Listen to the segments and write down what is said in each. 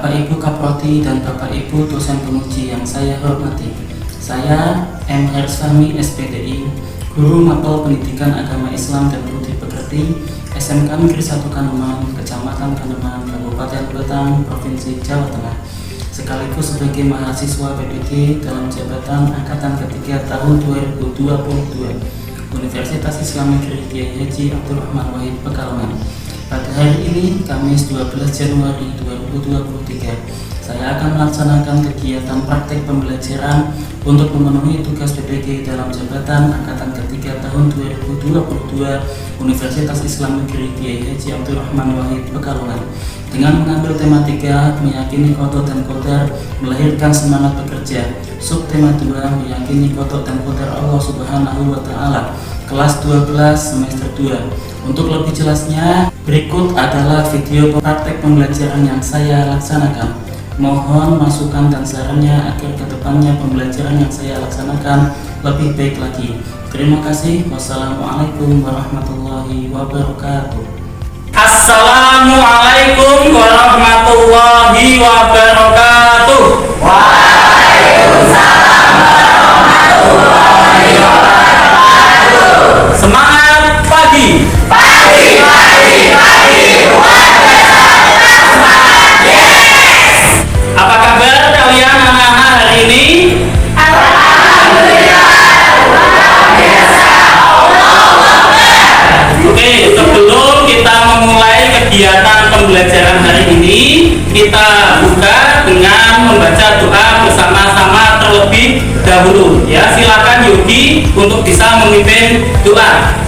Bapak Ibu Kaprodi dan Bapak Ibu dosen penguji yang saya hormati. Saya M. Hersami SPDI, Guru Mapel Pendidikan Agama Islam dan Budi Pekerti, SMK Negeri 1 Kaneman, Kecamatan Kaneman, Kabupaten Batang, Provinsi Jawa Tengah, sekaligus sebagai mahasiswa PPG dalam jabatan Angkatan Ketiga tahun 2022 Universitas Islam Negeri Kiai Haji Abdul Rahman Wahid Pekalongan. Pada hari ini, Kamis 12 Januari 2023, saya akan melaksanakan kegiatan praktek pembelajaran untuk memenuhi tugas PPG dalam jabatan Angkatan Ketiga tahun 2022 Universitas Islam Negeri Kiai Haji Abdul Rahman Wahid Pekalongan dengan mengambil tema 3, meyakini kotor dan kodar melahirkan semangat bekerja. Subtema 2, meyakini kotor dan kodar Allah Subhanahu wa Ta'ala, kelas 12 semester 2. Untuk lebih jelasnya, berikut adalah video praktek pembelajaran yang saya laksanakan. Mohon masukan dan sarannya agar kedepannya pembelajaran yang saya laksanakan lebih baik lagi. Terima kasih. Wassalamualaikum warahmatullahi wabarakatuh. Assalamualaikum warahmatullahi wabarakatuh. Waalaikumsalam warahmatullahi wabarakatuh. Semangat pagi. Pagi, pagi, pagi. Semangat, yes. Apa kabar kalian anak-anak hari ini? Alhamdulillah, luar biasa. Oke, sebelum kita memulai kegiatan pembelajaran hari ini, kita buka dengan membaca doa bersama-sama terlebih dahulu. Ya, silakan Yogi untuk bisa memimpin doa.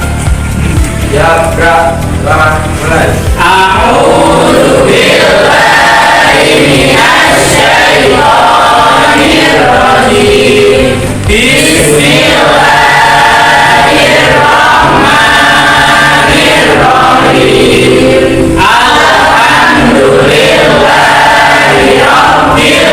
Ya, selamat mulai. A'udzu Billahi minasyaitonir rajim. Bismillahirrahmanirrahim. Alhamdulillahi rabbil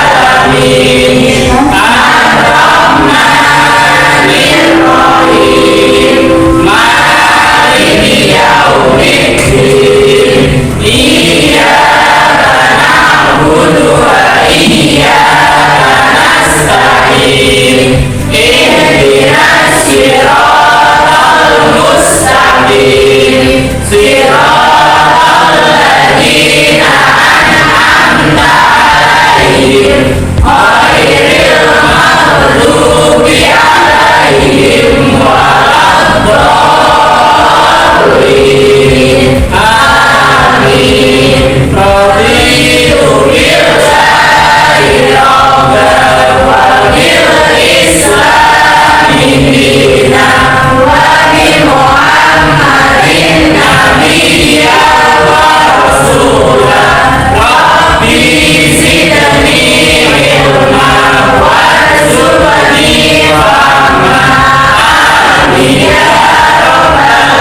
alamin. Ar-Rahmanirrahim. Maliki yaumiddin. Iyyaka na'budu wa iyyaka nasta'in. Ihdinas siratal mustaqim. Siratal ladzina an'amta 'alaihim ghairil maghdubi 'alaihim waladdallin. Amin. Raditu billahi rabban wa bil islami dinan wa bi Muhammadin nabiyyan wa rasulan. Rabbi zidni ilman warzuqni fahman. Amin ya rabbal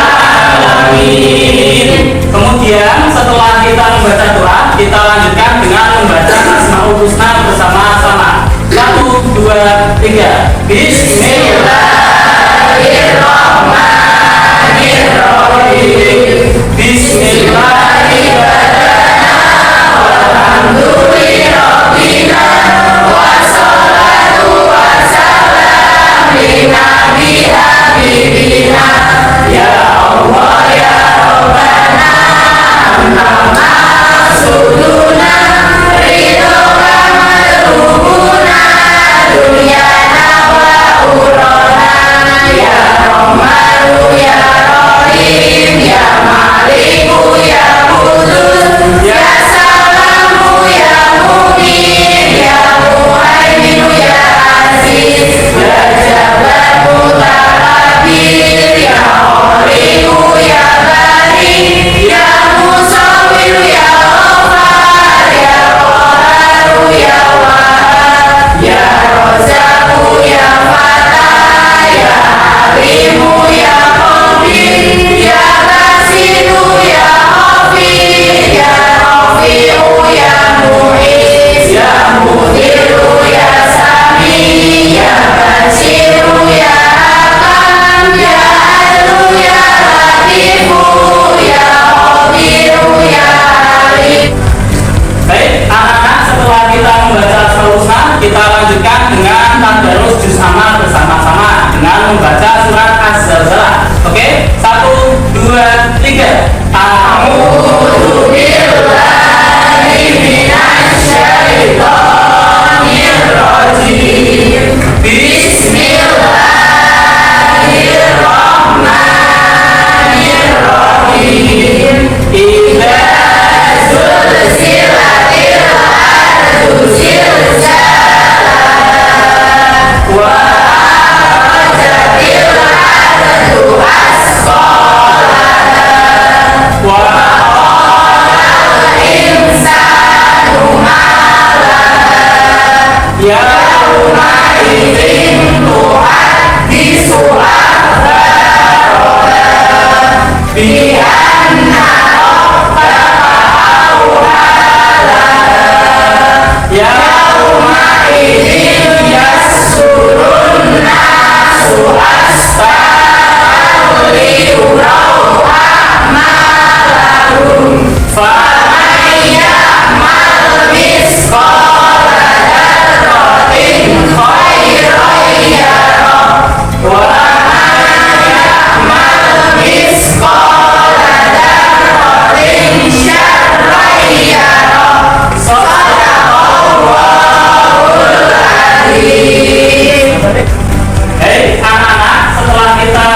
alamin. Kemudian setelah kita membaca doa, kita lanjutkan dengan membaca Asmaul Husna bersama-sama. 1, 2, 3. Bismillahirrahmanirrahim. Bismillahirrahmanirrahim. Walhamdulillahirabbil wassalatu wassalamu ala nabi habibina ya Allah ya Rabbana nama suduna ridho kamalubuna dunyana wa membaca surat Az-Zalzalah. Oke, 1, 2, 3. A'udzu billahi minasyaitonir rajim. Bismillahirrahmanirrahim. Idza zulzilatil ardu zilzalaha wa akhrajatil ardu asqalaha wa qala insanu ma laha yauma idzin tuhaddisu akhbaraha bi anna rabbaka awhalaha yauma idzin yasurun nasu asfara liyuraw a'malahum faman ya'mal misqala dzarratin khairan yarah wa man ya'mal misqala dzarratin syarran yarah. Shadaqallahul adzim. Hei anak-anak, setelah kita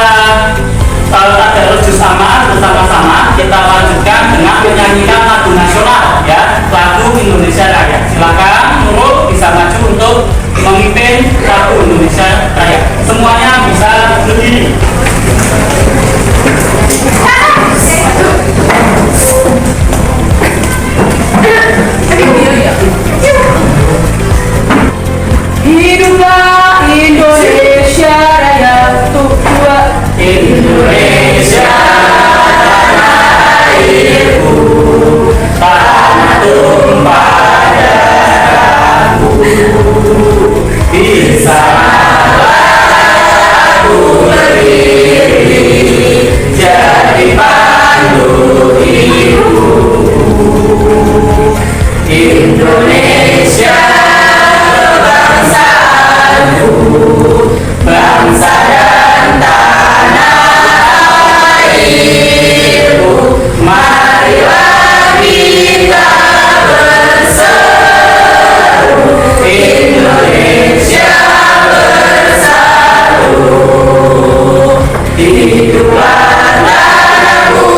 ada rujuk sama bersama-sama, kita lanjutkan dengan menyanyikan lagu nasional, ya, lagu Indonesia Raya. Silakan Nurul bisa maju untuk memimpin lagu Indonesia Raya. Semuanya bisa berdiri. Hiduplah Indonesia Raya, tua Indonesia tanah airku, tanah tumpah darahku, di sanalah aku berdiri, jadi pandu hidup. Indonesia bangsaku, bangsa dan tanah airku, marilah kita berseru, Indonesia bersatu. Hiduplah tanahku,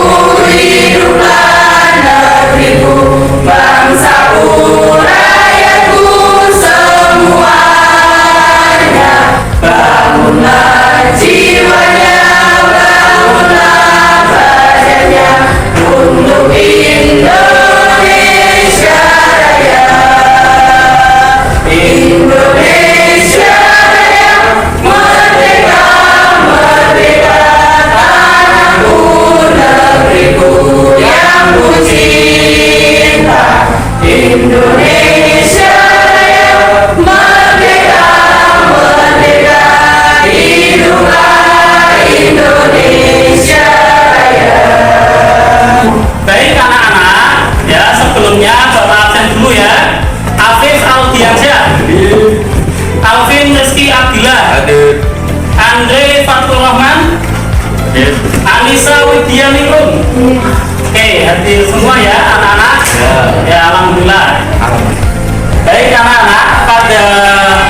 hiduplah negeriku, bangsaku, rakyatku semuanya. Bangunlah jiwanya, bangunlah badannya untuk Indonesia Raya. Indonesia Raya, merdeka, merdeka, tanahku, negeriku yang ku cinta. Indonesia Raya, merdeka, merdeka, hiduplah Indonesia Raya. Baik anak-anak, ya sebelumnya Bapak absen dulu ya. Afif Aldiansyah, Alvin Rizky Abdillah, Andre Fatul Rahman, Anissa Widianingrum. Oke, hadir semua ya anak-anak. Ya alhamdulillah. Baik anak-anak, pada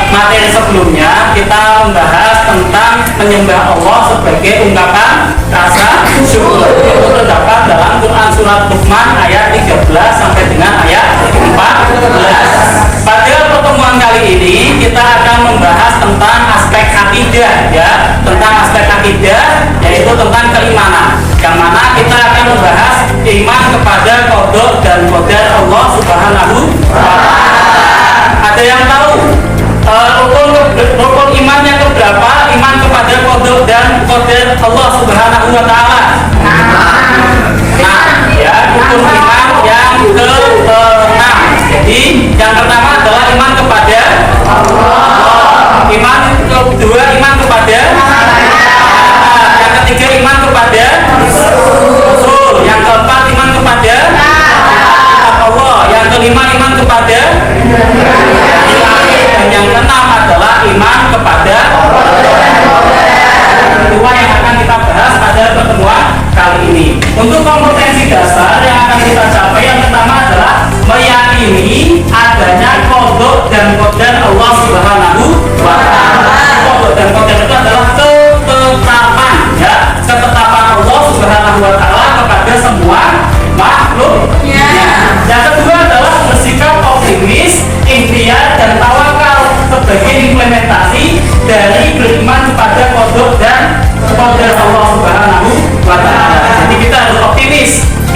materi sebelumnya kita membahas tentang menyembah Allah sebagai ungkapan rasa syukur. Itu terdapat dalam Quran surat Luqman ayat 13 sampai dengan ayat 14. Pada pertemuan kali ini kita akan membahas tentang aspek akidah, ya, tentang aspek akidah, yaitu tentang keimanan. Yang mana kita akan membahas iman kepada qada dan qadar Allah Subhanahu wa Ta'ala. Ada yang tahu rukun iman yang keberapa? Iman kepada qada dan qadar Allah Subhanahu wa Ta'ala. Nah, ya, rukun iman yang ke-6. Jadi yang pertama adalah iman kepada Allah. Iman kedua iman kepada yang ketiga iman kepada Rasul. Yang keempat iman kepada Allah. Yang kelima iman kepada dan yang keenam adalah iman kepada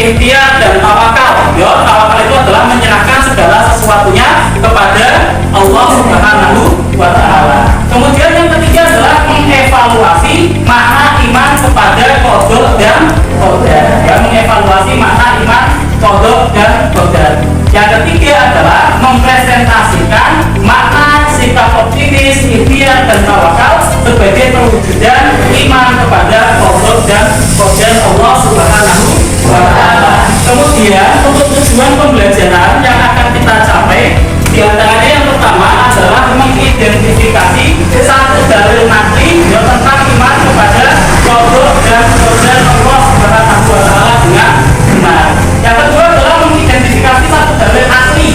ikhtiar dan tawakal. Ya, tawakal itu adalah menyerahkan segala sesuatunya kepada Allah Subhanahu wa taala. Kemudian yang ketiga adalah mengevaluasi makna iman kepada qada dan qadar. Ya, mengevaluasi makna iman qada dan qadar. Yang ketiga adalah mempresentasikan makna sikap optimis, ikhtiar dan tawakal sebagai perwujudan iman kepada qada dan qadar Allah Subhanahu wa taala. Kemudian untuk tujuan pembelajaran yang akan kita capai, di antaranya yang pertama adalah mengidentifikasi satu dalil nakli tentang iman kepada qada dan qadar Allah Subhanahu wa taala dengan benar. Yang kedua adalah mengidentifikasi satu dalil asli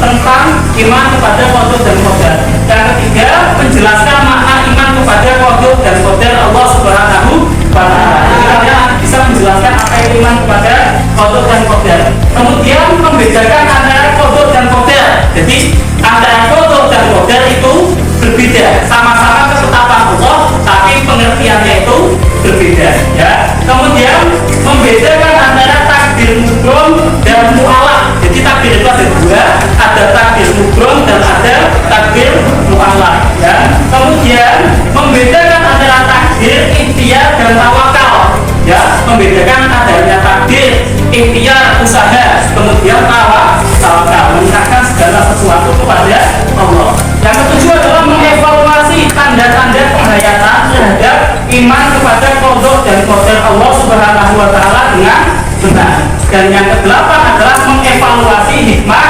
tentang iman kepada qada dan qadar. Yang ketiga, menjelaskan makna iman kepada qada dan qadar Allah Subhanahu wa taala. Jadi kalian bisa menjelaskan apa itu iman kepada qada dan qadar. Kemudian membedakan antara qada dan qadar. Jadi antara qada dan qadar itu berbeda, sama-sama ketetapan Allah, tapi pengertiannya itu berbeda. Ya. Kemudian membedakan antara takdir mubrom dan mu'alaq. Jadi takdir itu ada dua, ada takdir mubrom dan ada takdir mu'alaq. Ya. Kemudian membedakan antara takdir ikhtiar dan tawakal. Ya, membedakan adanya takdir, ikhtiar, usaha, kemudian tawakal, menyerahkan segala sesuatu kepada Allah. Yang ketujuh adalah mengevaluasi tanda-tanda penghayatan terhadap iman kepada qada dan qadar Allah Subhanahu wa taala dengan benar. Dan yang kedelapan adalah mengevaluasi hikmah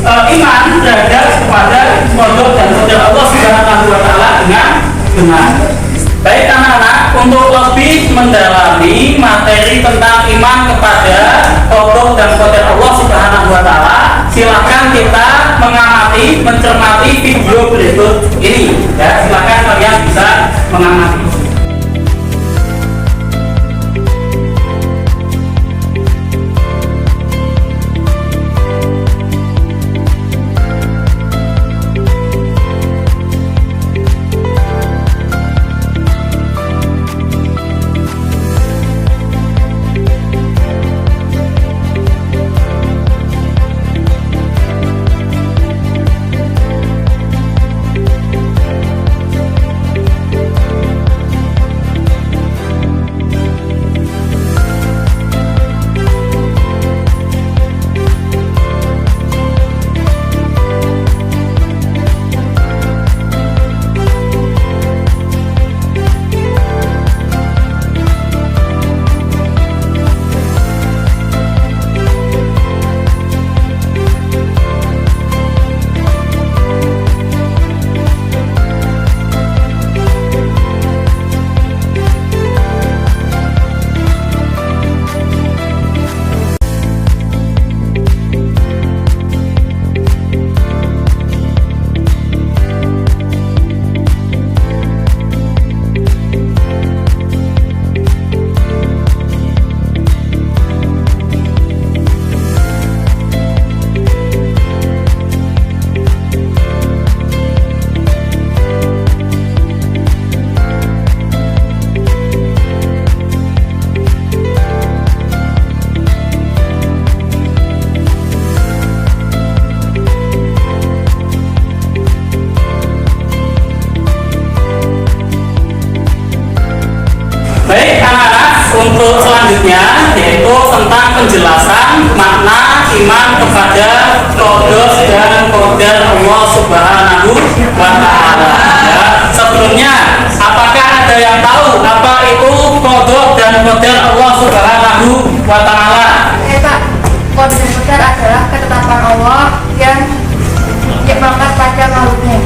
iman terhadap kepada qada dan qadar Allah Subhanahu wa taala dengan benar. Baik anak-anak, untuk lebih mendalami materi tentang iman kepada qada dan qadar Allah Subhanahu wa taala, silakan kita mencermati video berikut ini. Ya, silakan kalian bisa mengamati. Untuk selanjutnya yaitu tentang penjelasan makna iman kepada qada dan qadar Allah Subhanahu wa taala. Ya, sebelumnya apakah ada yang tahu apa itu qada dan qadar Allah Subhanahu wa taala? Pak, qada dan qadar adalah ketetapan Allah yang melekat pada makhluknya.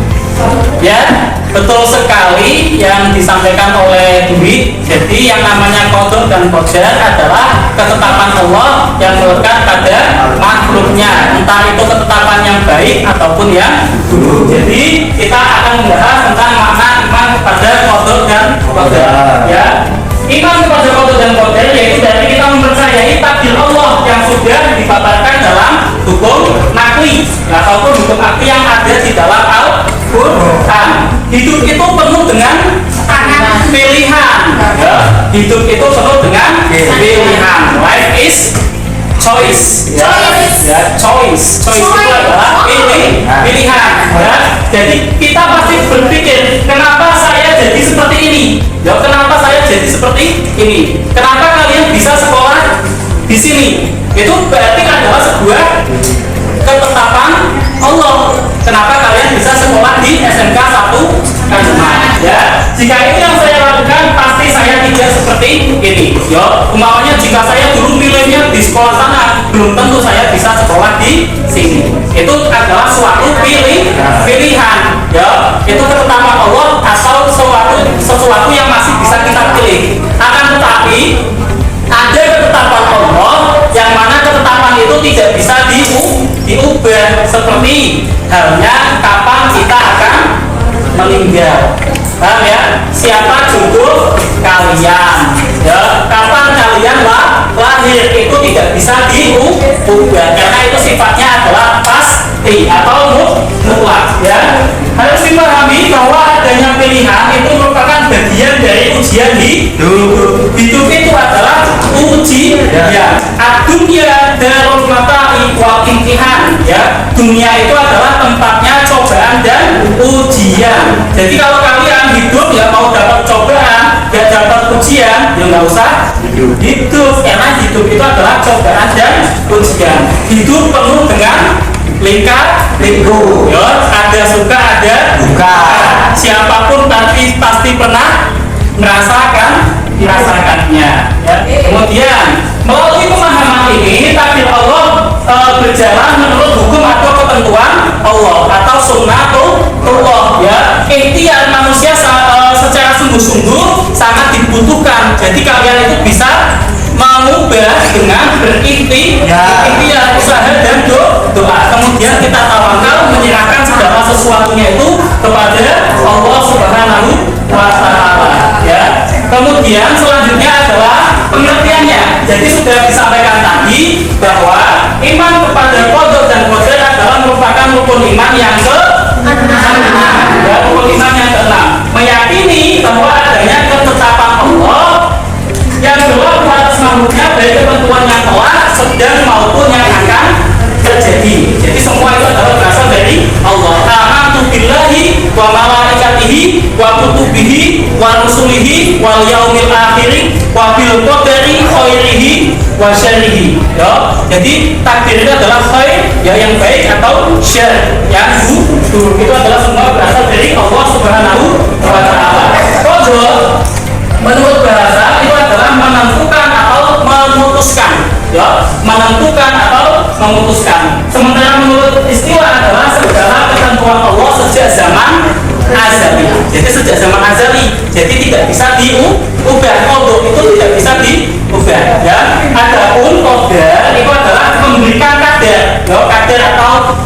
Ya, betul sekali yang disampaikan oleh Dwi. Jadi yang namanya qada dan qadar adalah ketetapan Allah yang melekat pada makhluknya, entah itu ketetapan yang baik ataupun yang buruk. Jadi kita akan membahas tentang makna iman kepada qada dan qadar. Ya, iman kepada qada dan qadar yaitu dari kita mempercayai takdir Allah yang sudah dipaparkan dalam hukum nakli ataupun hukum akli yang ada di dalam Al-Quran. Hidup itu penuh dengan pilihan. Ya. Hidup itu penuh dengan pilihan. Life is choice ya, choice itu adalah pilihan ya. Jadi kita pasti berpikir, kenapa saya jadi seperti ini ya, kenapa saya jadi seperti ini, kenapa kalian bisa sekolah di sini. Itu berarti adalah sebuah ketetapan Allah. Kenapa kalian bisa sekolah di SMK 1 Kalimantan ya. Jika itu yang saya lakukan, pasti saya tidak seperti ini ya. Umpamanya jika saya dulu milihnya di sekolah sana, belum tentu saya bisa sekolah di sini. Itu adalah suatu pilihan ya. Itu ketetapan Allah atau sesuatu yang masih bisa kita pilih. Akan tetapi ada ketetapan Allah yang mana ketetapan itu tidak bisa diubah, seperti halnya kapan kita akan meninggal. Paham ya? Siapa jodoh kalian ya, kapan kalian lahir, itu tidak bisa diubah karena itu sifatnya adalah pasti atau mutlak ya. Harus dipahami bahwa adanya pilihan itu merupakan bagian dari ujian hidup. Hidup itu adalah ujian ya. Dunia darul mata'i wal imtihan ya. Dunia itu adalah tempatnya cobaan dan ujian. Jadi kalau kalian hidup ya mau dapat cobaan, gak dapat ujian, ya nggak usah hidup, karena hidup itu adalah cobaan dan ujian. Hidup penuh dengan liku ya, ada suka ada duka. Siapapun pasti pernah merasakannya ya. Kemudian melalui pemahaman ini takdir Allah berjalan menurut hukum atau ketentuan Allah atau sunnatullah ya. Ikhtiar manusia secara sungguh-sungguh sangat dibutuhkan. Jadi kalian itu bisa mengubah dengan berikhtiar, usaha dan doa. Kemudian kita tawakal, menyerahkan segala sesuatunya itu kepada Allah Subhanahu wa Ta'ala ya. Kemudian selanjutnya adalah pengertiannya. Jadi sudah disampaikan tadi bahwa iman kepada qada dan qadar adalah merupakan rukun iman yang ke-6 ya, rukun iman yang ke-6. Meyakini bahwa adanya ketetapan Allah yang berlaku atas makhluknya, baik ketentuan yang telah, sedang maupun yang akan terjadi. Jadi semua itu adalah berasal dari Allah. Amantu billahi wa malaikatihi wa kutubihi wa rusulihi wal yaumil akhir wa bil qadari khairihi wa syarrihi ya. Jadi takdir itu adalah khair ya, yang baik, atau syarr yang buruk. Itu adalah semua berasal dari Allah Subhanahu wa Ta'ala. Qadar menurut bahasa itu adalah menentukan atau memutuskan ya, menentukan atau memutuskan. Sementara menurut istilah adalah segala ketentuan Allah sejak zaman azali. Jadi sejak zaman azali, jadi tidak bisa diubah. Qadar itu tidak bisa diubah ya. Adapun qadar itu adalah memberikan kadar ya, kadar atau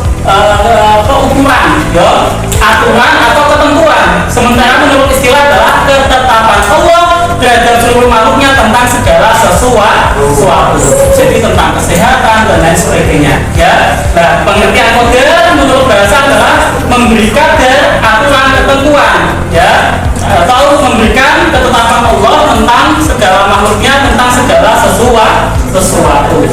keukuran ya, aturan atau ketentuan. Sementara menurut istilah adalah ketetapan Allah terhadap seluruh makhluknya tentang segala sesuatu. Jadi tentang kesehatan dan lain sebagainya ya. Nah, pengertian qadar menurut bahasa adalah memberi kadar, aturan, ketentuan ya, atau memberikan ketetapan Allah tentang segala makhluknya, tentang segala sesuatu.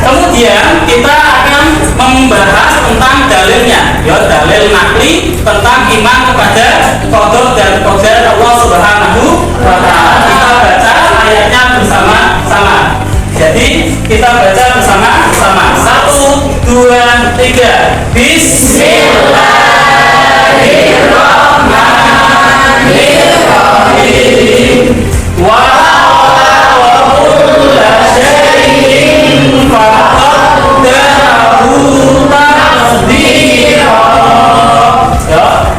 Kemudian kita akan membahas tentang dalilnya ya, dalil nakli tentang iman kepada qadar dan qadar Allah Subhanahu wa Ta'ala. Kita baca ayatnya bersama-sama. Jadi kita baca bersama-sama. 1, 2, 3. Bismillahirrahmanirrahim.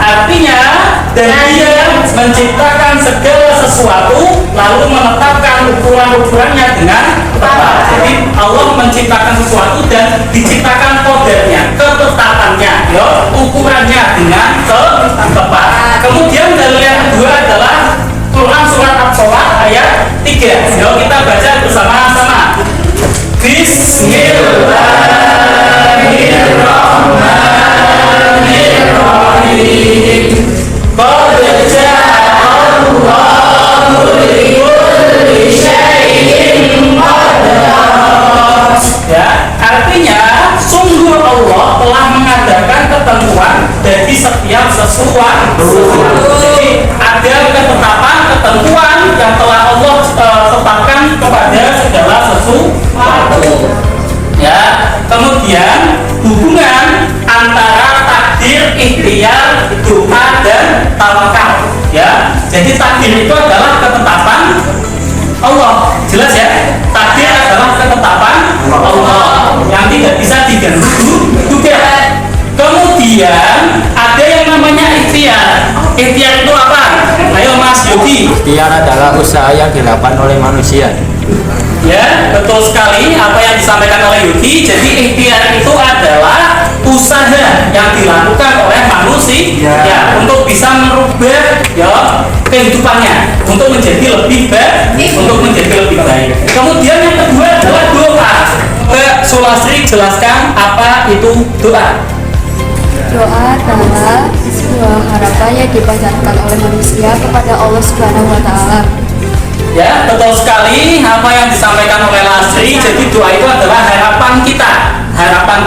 Artinya, dan dia menciptakan segala sesuatu lalu menetapkan ukuran-ukurannya dengan tepat. Jadi Allah menciptakan sesuatu dan diciptakan qadarnya, ketetapannya ya, ukurannya dengan tepat. Kemudian dalil yang kedua adalah Quran surat At-Tolak ayat 3. Yuk kita baca bersama-sama. Bismillahirrahmanirrahim. Qad ja'allahu likulli syai'in qadara. ketentuan yang telah Allah tetapkan kepada segala sesuatu. Ya, kemudian hubungan antara takdir, ikhtiar, doa dan tawakal. Ya, jadi takdir itu adalah ketetapan Allah. Jelas ya? Takdir adalah ketetapan Allah yang tidak bisa diganggu juga. Kemudian ada yang namanya ikhtiar. Ikhtiar itu apa? Ayo Mas Yogi. Ikhtiar adalah usaha yang dilakukan oleh manusia. Ya, betul sekali apa yang disampaikan oleh Yogi. Jadi ikhtiar itu adalah usaha yang dilakukan oleh manusia untuk bisa merubah ya kehidupannya untuk menjadi lebih baik, Kemudian yang kedua adalah doa. Mbak Sulasri jelaskan apa itu doa. Doa adalah sebuah harapan yang dipanjatkan oleh manusia kepada Allah Subhanahu wa Ta'ala. Ya, betul sekali apa yang disampaikan oleh Lasri. Jadi doa itu adalah harapan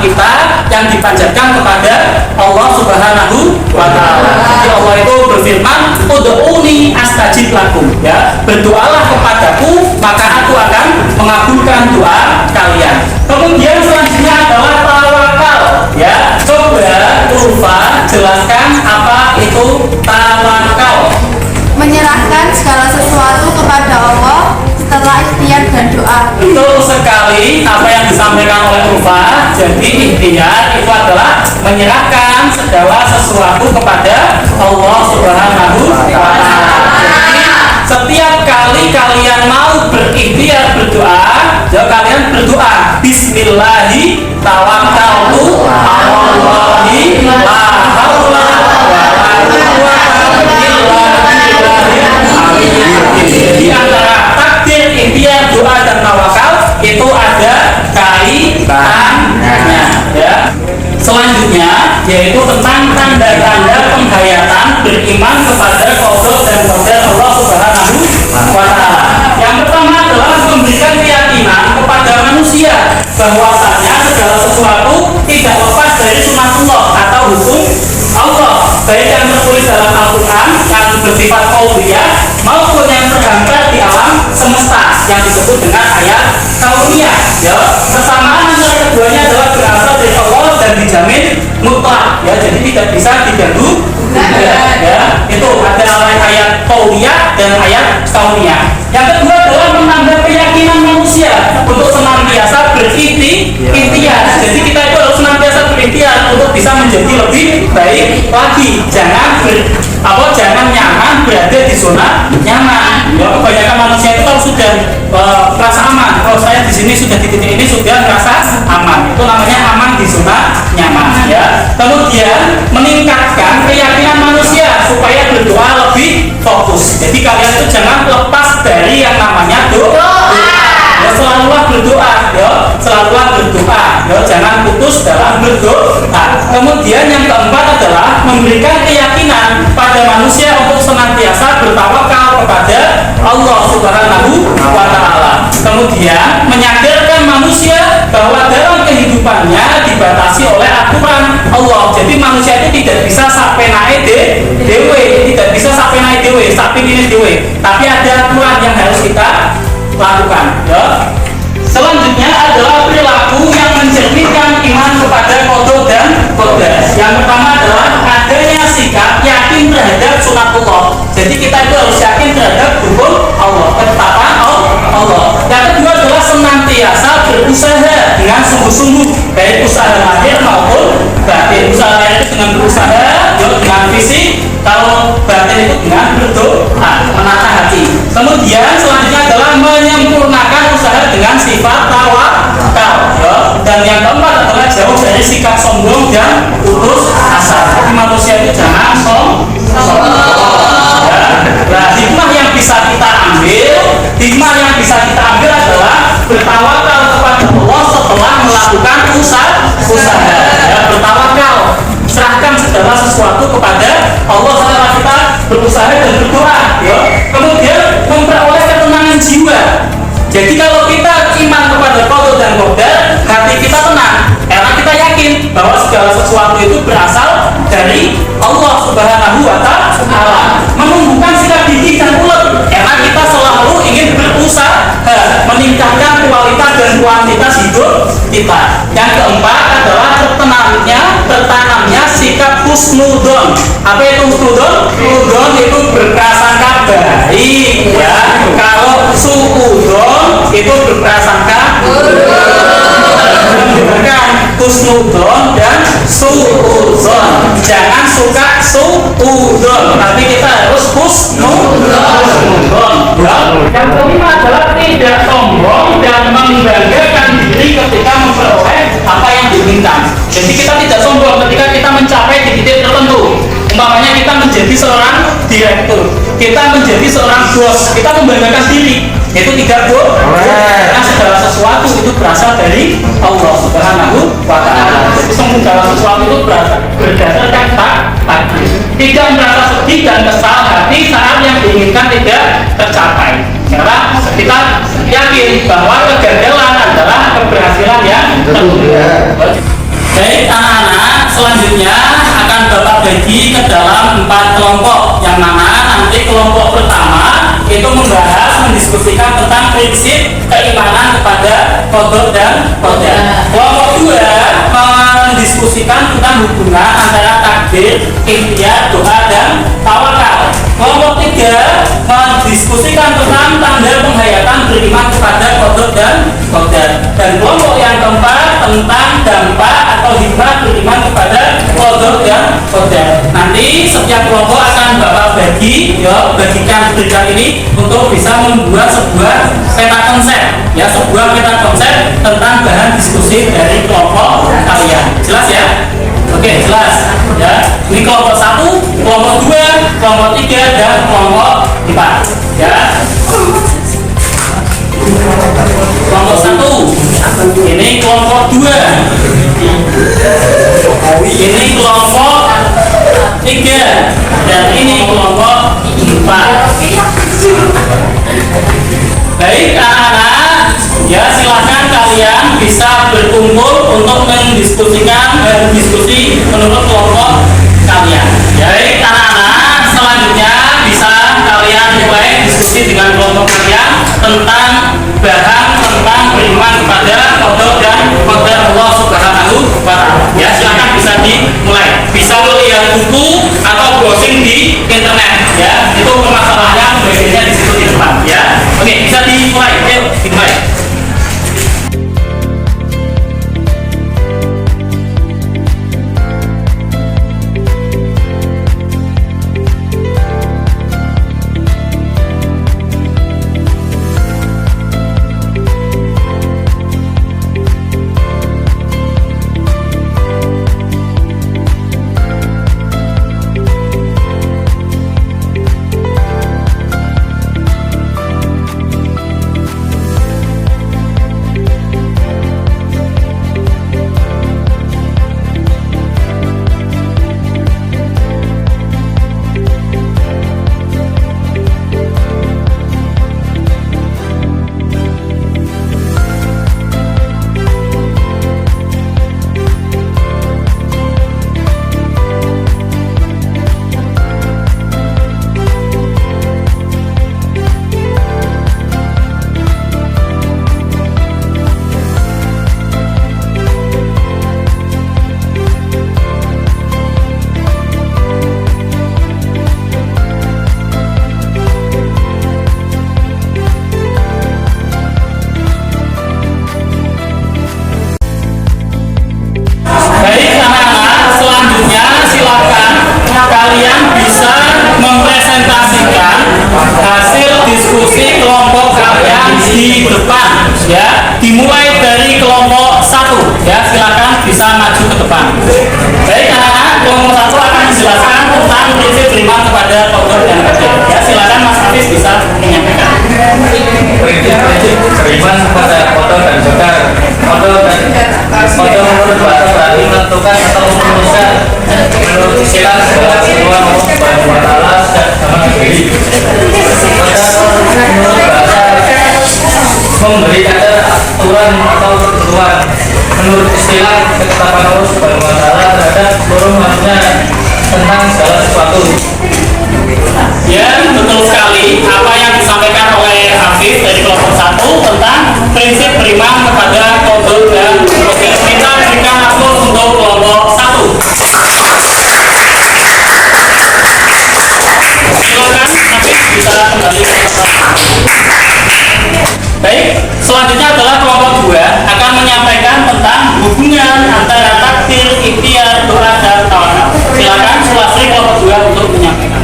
kita yang dipanjatkan kepada Allah Subhanahu wa Ta'ala. Jadi Allah itu berfirman, ud'uni astajib lakum. Ya, berdoalah kepadaku maka aku akan mengabulkan doa kalian. Kemudian selanjutnya adalah tawakal. Ya, coba Ulfa jelaskan apa itu tawakal. Menyerahkan segala sesuatu kepada Allah setelah ikhtiar dan doa. Betul sekali apa yang disampaikan oleh Ulfa. Jadi ikhtiar itu adalah menyerahkan segala sesuatu kepada Allah Subhanahu wa Ta'ala. Jadi setiap kali kalian mau berikhtiar berdoa, ya kalian berdoa Bismillahi tawakkaltu 'alallahi la haula wa la quwwata illa billah. Di antara takdir, ikhtiar, doa dan tawakal itu ada kaitannya. Ya. Selanjutnya yaitu tentang tanda-tanda penghayatan beriman kepada qada dan qadar Allah Subhanahu wa Ta'ala. Yang pertama adalah memberikan keyakinan kepada manusia bahwasanya segala sesuatu tidak lepas dari sunatullah atau hukum Allah, baik yang tertulis dalam Al-Quran yang bersifat qauliyah maupun yang tergambar di alam semesta yang disebut dengan ayat kauniyah. Ya, kesamaan antara keduanya adalah berasal dari Allah dan dijamin mutlak. Ya, jadi tidak bisa diganggu. Ya, itu ada ayat qauliyah dan ayat kauniyah. Yang kedua adalah menambah keyakinan manusia untuk senantiasa berikhtiar. Jadi kita itu harus senantiasa berikhtiar untuk bisa menjadi lebih baik lagi. Jangan nyaman berada di zona nyaman. Ya, kebanyakan manusia itu kalau sudah merasa aman, kalau saya di sini sudah di titik ini sudah merasa aman. Itu namanya aman di zona nyaman. Ya. Kemudian meningkatkan keyakinan manusia supaya berdoa lebih fokus. Jadi kalian itu jangan lepas dari yang namanya doa. Ya, selalulah berdoa, ya, selalulah berdoa, ya, jangan putus dalam berdoa. Kemudian yang keempat adalah memberikan keyakinan pada manusia untuk senantiasa bertawakal kepada Allah Subhanahu wa Ta'ala. Kemudian menyadarkan manusia bahwa dalam kehidupannya dibatasi oleh aturan Allah. Jadi manusia itu tidak bisa sampai naik dewe, tidak bisa sampai naik dewe, sampai ini dewe. Tapi ada aturan yang harus kita lakukan. Ya. Selanjutnya adalah perilaku yang mencerminkan iman kepada qada dan qadar. Yang pertama adalah adanya sikap yakin terhadap sunatullah. Jadi kita itu harus yakin terhadap hukum Allah, ketetapan Allah. Yang kedua adalah senantiasa berusaha dengan sungguh-sungguh, baik usaha lahir maupun batin. Usaha lahir itu dengan berusaha, dengan fisik. Kalau batin itu dengan berdoa, menata hati. Kemudian selanjutnya adalah menyempurnakan usaha dengan sifat tawakal. Ya. Dan yang keempat adalah jauh dari sikap sombong dan putus asa. Jadi manusia itu jangan sombong. Ya. Nah, hikmah yang bisa kita ambil adalah bertawakal kepada Allah setelah melakukan usaha. Ya, bertawakal, serahkan segala sesuatu kepada Allah setelah kita berusaha dan berdoa. Ya. Kemudian memperoleh ketenangan jiwa. Jadi kalau kita iman kepada qada dan qadar, hati kita tenang karena kita yakin bahwa segala sesuatu itu berasal dari Allah Subhanahu wa Ta'ala. Menumbuhkan sikap gigih dan ulet meningkatkan kualitas dan kuantitas hidup kita. Yang keempat adalah tertanamnya sikap husnudon. Apa itu husnudon? Husnudon itu berprasangka baik, ya. Kalau suudon itu berprasangka bukan husnudon dan suudon. Jangan suka suudon, tapi kita harus husnudon. Ya. Yang kelima adalah tidak sombong dan membanggakan diri ketika memperoleh apa yang diinginkan. Jadi kita tidak sombong ketika kita mencapai di titik tertentu. Umpamanya kita menjadi seorang direktur, kita menjadi seorang bos, kita membanggakan diri. Itu tidak boleh, karena segala sesuatu itu berasal dari Allah Subhanahu wa Ta'ala. Jadi segala sesuatu itu berdasarkan takdir. Tidak merasa sedih dan kesal hati saat yang diinginkan tidak tercapai. Karena kita yakin bahwa kegagalan adalah keberhasilan yang tertunda. Baik anak-anak, selanjutnya akan Bapak bagi ke dalam 4 kelompok. Yang mana nanti kelompok pertama itu membahas, mendiskusikan tentang prinsip keimanan kepada qada dan qadar. Kelompok 2 mendiskusikan tentang hubungan antara takdir, ikhtiar, doa dan tawakal. Kelompok 3 mendiskusikan tentang tanda penghayatan beriman kepada qada dan qadar. Dan kelompok yang keempat tentang dampak atau hikmah beriman kepada qada dan qadar. Nanti setiap kelompok akan Bapak berikan ini untuk bisa membuat sebuah peta konsep, ya, sebuah peta konsep tentang bahan diskusi dari kelompok kalian. Jelas ya? Oke, jelas ya. Ini kelompok 1, kelompok 2, kelompok 3 dan kelompok 4 ya. Kelompok 1 ini kelompok 2, ini kelompok 3 dan ini kelompok 4. Baik anak-anak, ya silahkan kalian bisa berkumpul untuk mendiskusikan diskusi menurut kelompok kalian. Baik anak-anak, selanjutnya bisa kalian mulai diskusi dengan kelompok kalian tentang bahan tentang beriman kepada qada dan qadar Allah Subhanahu wa Ta'ala. Ya silahkan bisa dimulai. Bisa melihat buku atau browsing di internet ya. Itu permasalahannya biasanya di situ di depan ya. Oke, bisa dimulai. Ayo dimulai. dimulai dari kelompok 1 ya, silakan bisa maju ke depan. Baik anak-anak, kelompok 1 akan menjelaskan tentang prinsip beriman kepada Allah dan Rasul. Ya, silakan Mas Hafiz bisa menyampaikan. Prinsip beriman kepada Allah dan Rasul. Allah menurut bahasa berarti menentukan atau memutuskan menurut istilah segala ketentuan Allah Subhanahu wa Ta'ala sama sendiri. Menurut bahasa memberi kadar aturan atau ketentuan menurut istilah ketetapan Allah Subhanahu wa Ta'ala terhadap seluruh manusia tentang segala sesuatu. Ya, betul sekali apa yang disampaikan oleh Hafiz dari kelompok 1 tentang prinsip beriman kepada qadar dan qadar. Kita berikan aplaus untuk kelompok 1. Silakan Hafiz bisa kembali ke tempat. Baik, selanjutnya adalah kelompok 2 akan menyampaikan tentang hubungan antara takdir, ikhtiar, doa, dan tawakal. Silakan Sulasri kelompok 2 untuk menyampaikan.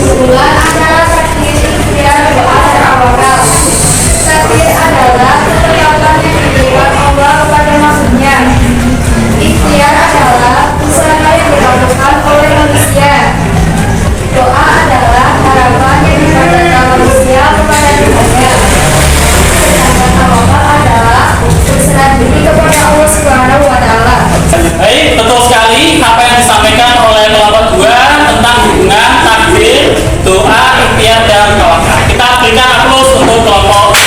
Hubungan antara takdir, ikhtiar, doa, dan tawakal. Takdir adalah ketetapan yang diberikan Allah kepada makhluknya. Ikhtiar adalah usaha yang dilakukan oleh manusia. Doa adalah harapan yang dipanjatkan manusia kepada Tuhannya. Sedangkan tawakal adalah berserah diri kepada Allah Subhanahu wa Ta'ala. Baik, betul sekali apa yang disampaikan oleh kelompok 2 tentang hubungan takdir, doa, ikhtiar, dan tawakal. Kita berikan aplaus untuk kelompok 2.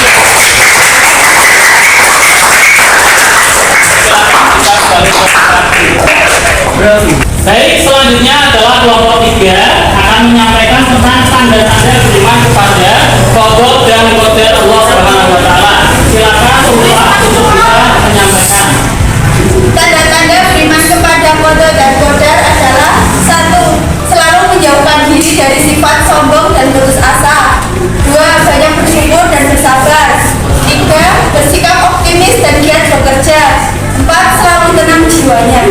Baik, selanjutnya adalah kelompok 3 akan menyampaikan tentang tanda-tanda beriman kepada qadar dan qadar Allah Subhanahu wa Ta'ala. Silakan untuk bisa menyampaikan. Tanda-tanda beriman kepada qadar dan qadar adalah 1. Selalu menjauhkan diri dari sifat sombong dan putus asa. 2. Banyak bersyukur dan bersabar. 3. Bersikap optimis dan giat bekerja. 4. Selalu tenang jiwanya.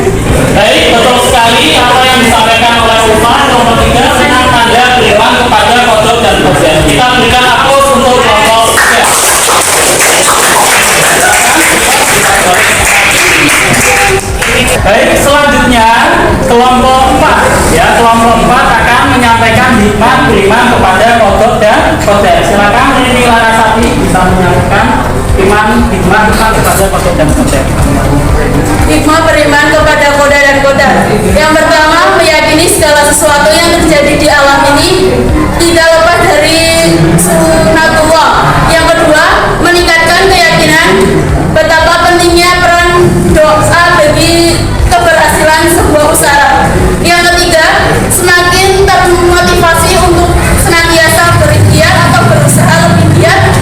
Baik, betul sekali apa yang disampaikan oleh Ustaz kelompok 3 tentang tanda beriman kepada qadar dan qadar. Kita berikan aplaus untuk kelompok 3. Baik, selanjutnya kelompok 4 ya, kelompok 4 akan menyampaikan hikmah beriman kepada qadar dan qadar. Silakan Rini Larasati bisa menyampaikan hikmah beriman kepada qadar dan qadar. Hikmah beriman kepada qadar dan qadar. Yang pertama, meyakini segala sesuatu yang terjadi di alam ini tidak lepas dari sunatullah. Yang kedua, meningkatkan keyakinan betapa pentingnya peran doa bagi keberhasilan sebuah usaha. Yang ketiga, semakin termotivasi untuk senantiasa berikhtiar atau berusaha lebih giat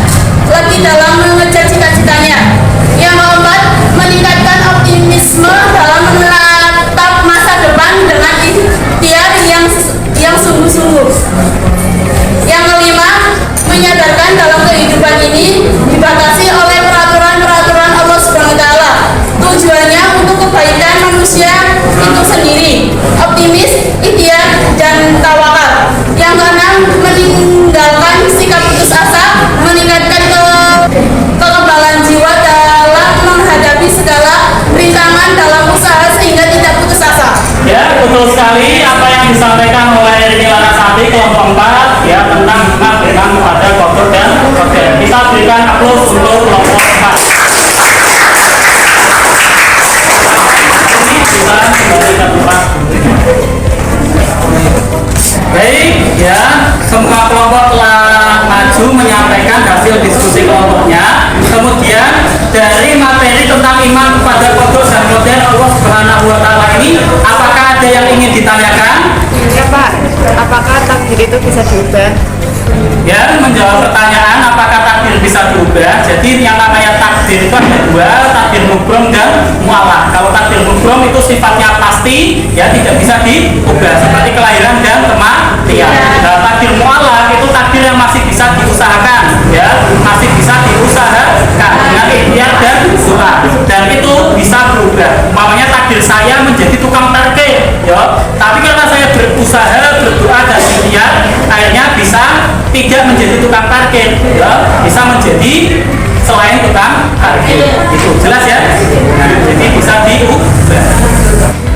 lagi dalam mengejar cita-citanya. Yang keempat, meningkatkan optimisme dalam menatap masa depan dengan ikhtiar yang sungguh-sungguh. Yang kelima, menyadarkan dalam kehidupan ini dibatasi oleh peraturan-peraturan Allah Subhanahu wa Ta'ala. Tujuannya untuk kebaikan manusia itu sendiri. Optimis, ikhtiar, dan tawakal. Yang keenam, meninggalkan sikap putus asa, meningkatkan kekebalan jiwa dalam menghadapi segala rintangan dalam usaha sehingga tidak putus asa. Ya, betul sekali apa yang disampaikan oleh Rini Larasati kelompok 4 ya tentang hikmah beriman kepada qadar dan qadar. Kita berikan aplaus untuk kelompok 4. Ini bisa kembali ke tempat. Baik, ya, semua kelompok telah maju menyampaikan hasil diskusi kelompoknya. Kemudian dari materi tentang iman kepada qadar dan qadar Allah Subhanahu wa Ta'ala ini, apakah ada yang ingin ditanyakan? Ya Pak, apakah takdir itu bisa diubah? Ya, menjawab pertanyaan apakah takdir bisa diubah. Jadi yang namanya takdir itu ada dua, takdir mubrom dan mu'allaq. Kalau takdir mubrom itu sifatnya pasti, ya tidak bisa diubah seperti kelahiran dan kematian. Nah, takdir mu'allaq itu takdir yang masih bisa diusahakan, ya masih bisa diusahakan dengan ikhtiar dan doa, dan itu bisa berubah. Umpamanya takdir saya menjadi tukang parkir, ya, tapi karena saya berusaha, berdoa dan ikhtiar, akhirnya bisa tidak menjadi tukang parkir, ya, bisa menjadi selain tukang parkir. Itu jelas ya. Nah, jadi bisa diubah.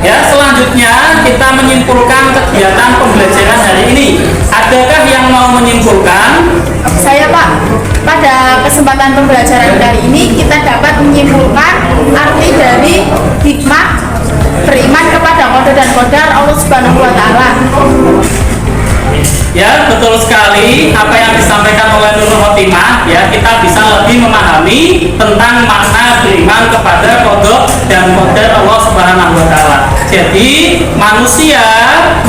Ya, selanjutnya kita menyimpulkan kegiatan pembelajaran hari ini. Adakah yang mau menyimpulkan? Saya Pak, pada kesempatan pembelajaran kali ini kita dapat menyimpulkan arti dari hikmah beriman kepada qadar dan qadar Allah Subhanahu wa Ta'ala. Ya, betul sekali. melalui apa yang disampaikan oleh Nur Khotimah ya, kita bisa lebih memahami tentang makna beriman kepada qada dan qadar Allah Subhanahu wa taala. Jadi manusia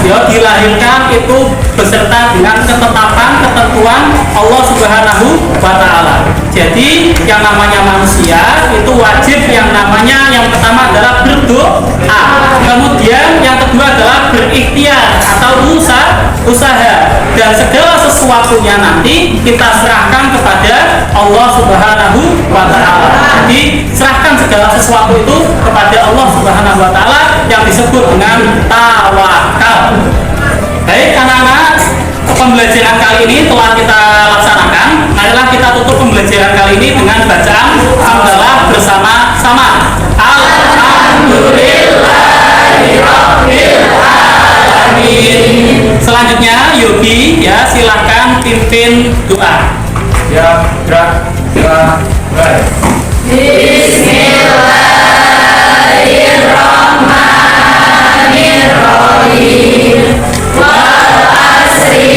ya dilahirkan itu beserta dengan ketetapan ketentuan Allah Subhanahu wa taala. Jadi yang namanya manusia itu wajib yang namanya yang pertama adalah berdoa. Kemudian yang kedua adalah berikhtiar atau usaha, dan segala sesuatunya nanti kita serahkan kepada Allah Subhanahu wa taala. Jadi serahkan segala sesuatu itu kepada Allah Subhanahu wa taala yang disebut dengan tawakal. Baik anak-anak, pembelajaran kali ini telah kita laksanakan. Marilah kita tutup pembelajaran kali ini dengan bacaan hamdalah bersama-sama. Alhamdulillahirabbil alamin. Selanjutnya Yogi ya, silahkan pimpin doa. Ya, Bismillahirrahmanirrahim. Wal asri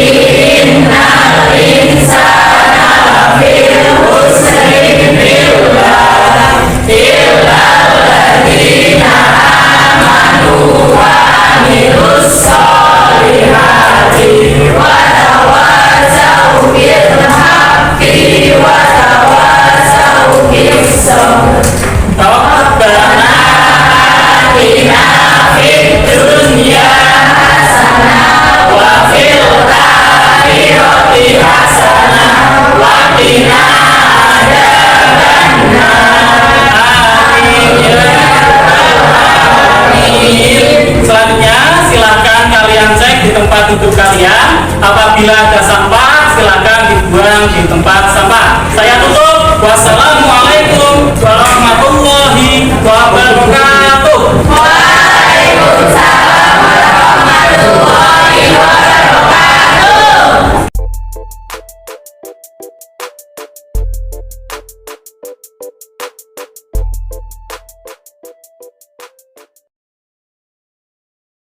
innal insana lafii khusrin illa alladziina amanu wa amilus sholihati wa tawassaw bil haqqi wa tawassaw bis sabr. Rabbana atina fid dunya hasanah wa fil akhirati hasanah wa qina Selanjutnya silakan kalian cek di tempat duduk kalian. Apabila ada sampah silakan dibuang di tempat sampah. Saya tutup. Wassalamualaikum warahmatullahi wabarakatuh.